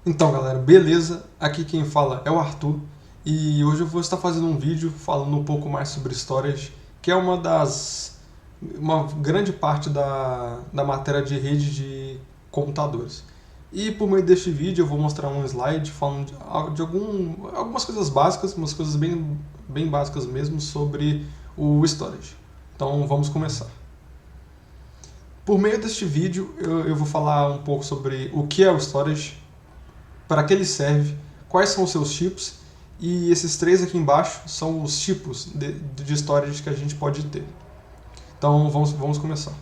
Então, galera, beleza? Aqui quem fala é o Arthur e hoje eu vou estar fazendo um vídeo falando um pouco mais sobre storage, que é uma grande parte da matéria de rede de computadores. E por meio deste vídeo eu vou mostrar um slide falando de algumas coisas básicas, umas coisas bem básicas mesmo sobre o storage. Então vamos começar. Por meio deste vídeo eu vou falar um pouco sobre o que é o storage, para que ele serve, quais são os seus tipos, e esses três aqui embaixo são os tipos de storage que a gente pode ter. Então vamos começar.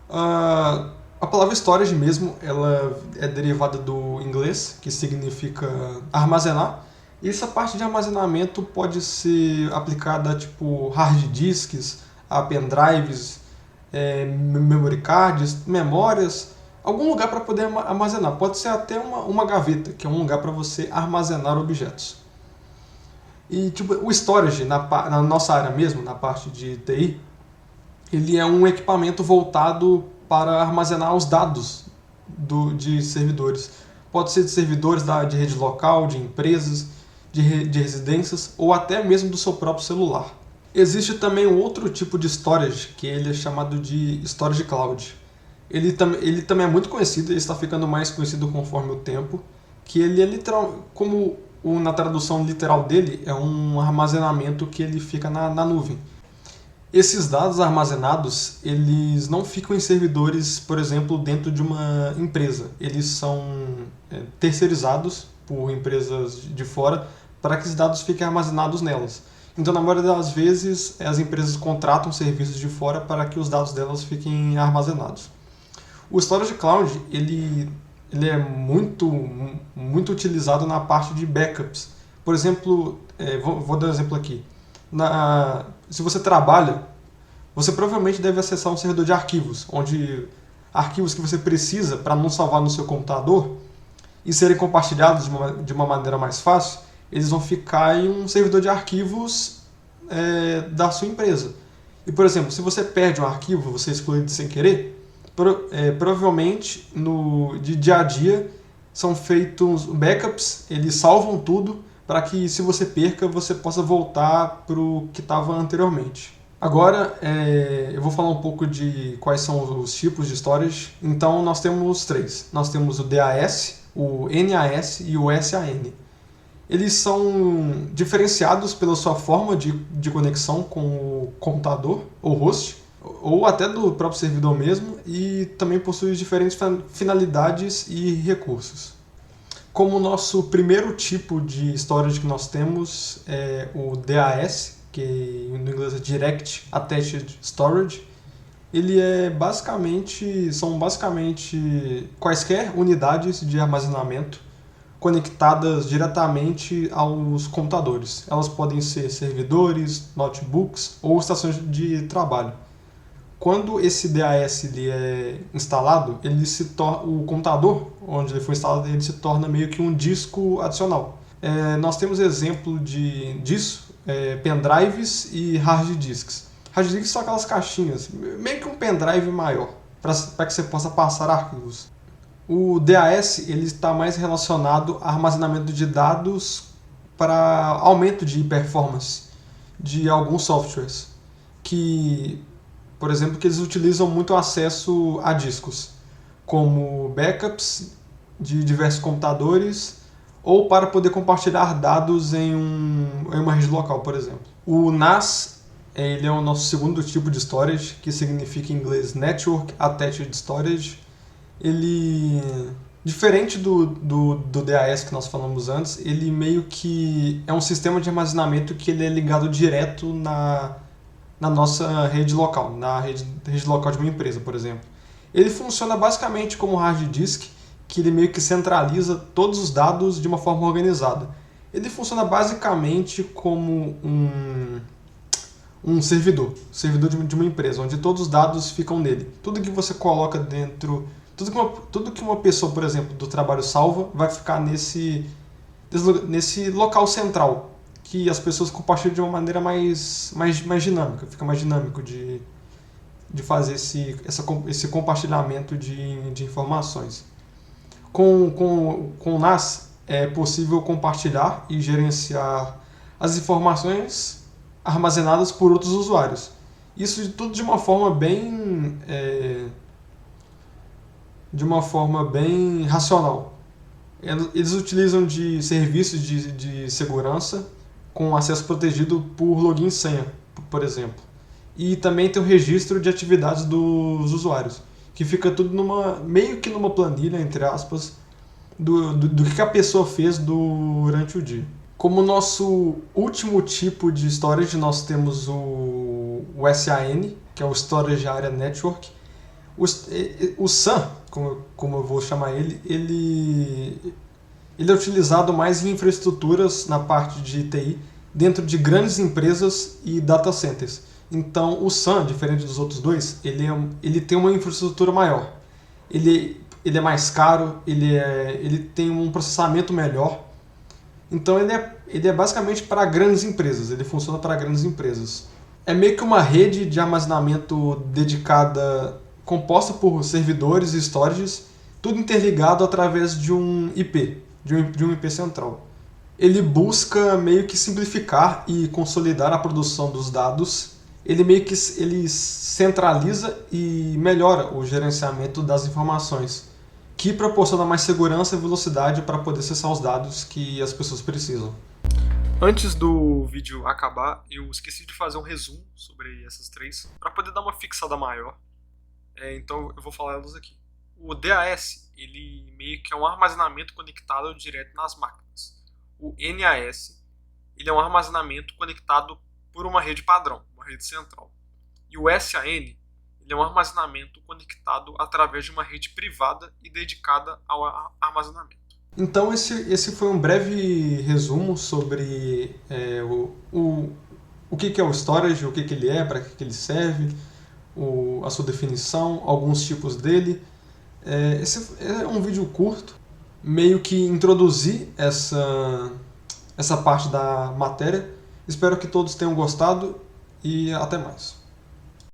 A palavra storage mesmo, ela é derivada do inglês, que significa armazenar, e essa parte de armazenamento pode ser aplicada a tipo hard disks, a pendrives, memory cards, memórias, algum lugar para poder armazenar. Pode ser até uma gaveta, que é um lugar para você armazenar objetos. E tipo, o storage, na nossa área mesmo, na parte de TI, ele é um equipamento voltado para armazenar os dados de servidores. Pode ser de servidores de rede local, de empresas, de residências ou até mesmo do seu próprio celular. Existe também um outro tipo de storage, que ele é chamado de storage cloud. Ele também é muito conhecido, ele está ficando mais conhecido conforme o tempo, que ele é literal, como na tradução literal dele, é um armazenamento que ele fica na nuvem. Esses dados armazenados, eles não ficam em servidores, por exemplo, dentro de uma empresa. Eles são terceirizados por empresas de fora para que esses dados fiquem armazenados nelas. Então, na maioria das vezes, as empresas contratam serviços de fora para que os dados delas fiquem armazenados. O Storage Cloud ele é muito utilizado na parte de backups. Por exemplo, vou dar um exemplo aqui. Se você trabalha, você provavelmente deve acessar um servidor de arquivos, onde arquivos que você precisa para não salvar no seu computador e serem compartilhados de uma maneira mais fácil, eles vão ficar em um servidor de arquivos da sua empresa. E, por exemplo, se você perde um arquivo, você excluído sem querer, provavelmente de dia a dia são feitos backups, eles salvam tudo para que se você perca, você possa voltar para o que estava anteriormente. Agora eu vou falar um pouco de quais são os tipos de storage. Então nós temos três. Nós temos o DAS, o NAS e o SAN. Eles são diferenciados pela sua forma de conexão com o computador ou host, ou até do próprio servidor mesmo, e também possui diferentes finalidades e recursos. Como nosso primeiro tipo de storage que nós temos é o DAS, que no inglês é Direct Attached Storage. Ele são basicamente quaisquer unidades de armazenamento conectadas diretamente aos computadores. Elas podem ser servidores, notebooks ou estações de trabalho. Quando esse DAS ele é instalado, o computador onde ele foi instalado ele se torna meio que um disco adicional. Nós temos exemplo disso, pendrives e hard disks. Hard disks são aquelas caixinhas, meio que um pendrive maior, para que você possa passar arquivos. O DAS ele está mais relacionado a armazenamento de dados para aumento de performance de alguns softwares, por exemplo, que eles utilizam muito acesso a discos, como backups de diversos computadores ou para poder compartilhar dados em uma rede local, por exemplo. O NAS ele é o nosso segundo tipo de storage, que significa em inglês Network Attached Storage. Ele, diferente do DAS que nós falamos antes, ele meio que é um sistema de armazenamento que ele é ligado direto na nossa rede local, na rede local de uma empresa, por exemplo. Ele funciona basicamente como um hard disk, que ele meio que centraliza todos os dados de uma forma organizada. Ele funciona basicamente como um servidor de uma empresa, onde todos os dados ficam nele. Tudo que você coloca dentro, tudo que uma pessoa, por exemplo, do trabalho salva, vai ficar nesse local central, que as pessoas compartilham de uma maneira mais dinâmica, fica mais dinâmico de fazer esse compartilhamento de informações. Com o NAS é possível compartilhar e gerenciar as informações armazenadas por outros usuários. Isso tudo de uma forma bem racional. Eles utilizam de serviços de segurança com acesso protegido por login e senha, por exemplo. E também tem o registro de atividades dos usuários, que fica tudo meio que numa planilha, entre aspas, do que a pessoa fez durante o dia. Como nosso último tipo de storage, nós temos o SAN, que é o Storage Area Network. O SAN, como eu vou chamar ele é utilizado mais em infraestruturas na parte de TI, dentro de grandes empresas e data centers. Então, o SAN, diferente dos outros dois, ele tem uma infraestrutura maior. Ele é mais caro, ele tem um processamento melhor. Então, ele é basicamente para grandes empresas, ele funciona para grandes empresas. É meio que uma rede de armazenamento dedicada, composta por servidores e storages, tudo interligado através de um IP, de um IP central. Ele busca meio que simplificar e consolidar a produção dos dados. Ele centraliza e melhora o gerenciamento das informações, que proporciona mais segurança e velocidade para poder acessar os dados que as pessoas precisam. Antes do vídeo acabar, eu esqueci de fazer um resumo sobre essas três, para poder dar uma fixada maior. Então eu vou falar elas aqui. O DAS, ele meio que é um armazenamento conectado direto nas máquinas. O NAS, ele é um armazenamento conectado por uma rede padrão, uma rede central. E o SAN, ele é um armazenamento conectado através de uma rede privada e dedicada ao armazenamento. Então esse foi um breve resumo sobre o que é o storage, o que ele é, para que ele serve, a sua definição, alguns tipos dele. Esse é um vídeo curto, meio que introduzir essa parte da matéria. Espero que todos tenham gostado e até mais.